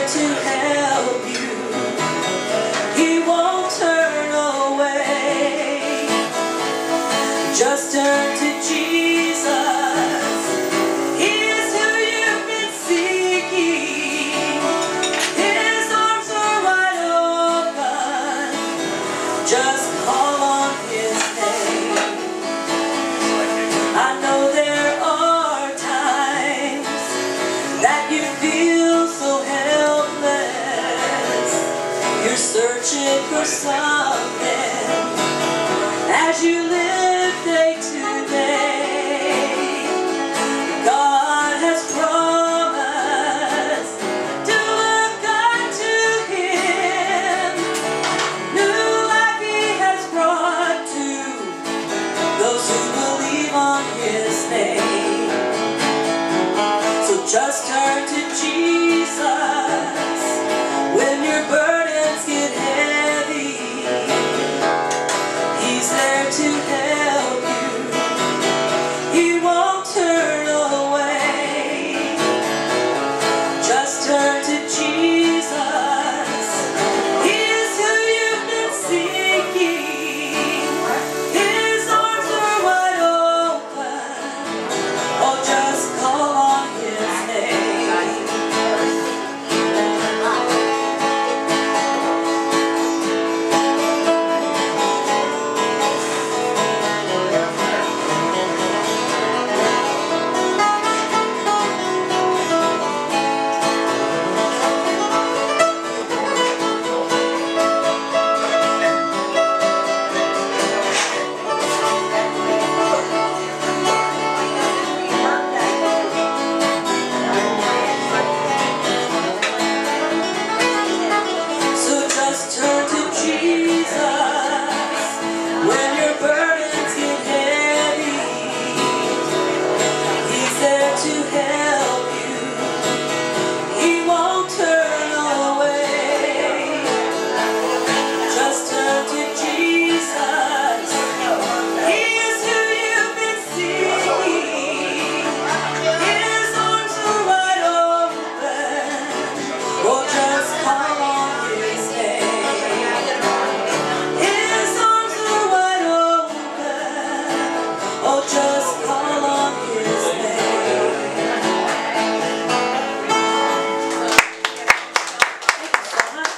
there to help you. He won't turn away. Just turn to Jesus. He is who you've been seeking. His arms are wide open. Just call on His name. I know there are times that you feel so helpless. You're searching for something as you live day to day. God has promised to look unto Him. New life He has brought to those who believe on His name. So just turn to Jesus when your burdens get heavy. He's there to help you. He won't turn away. Just turn to Jesus. He is who you've been seeking. His arms are wide open. Oh, just call on His name. Turn to Jesus when your burdens get heavy. He's there to help you. He won't turn away. Just turn to Jesus. He is who you've been seeking. His arms are wide open. Oh, just call on His name. Just call on His name. Thank you so much.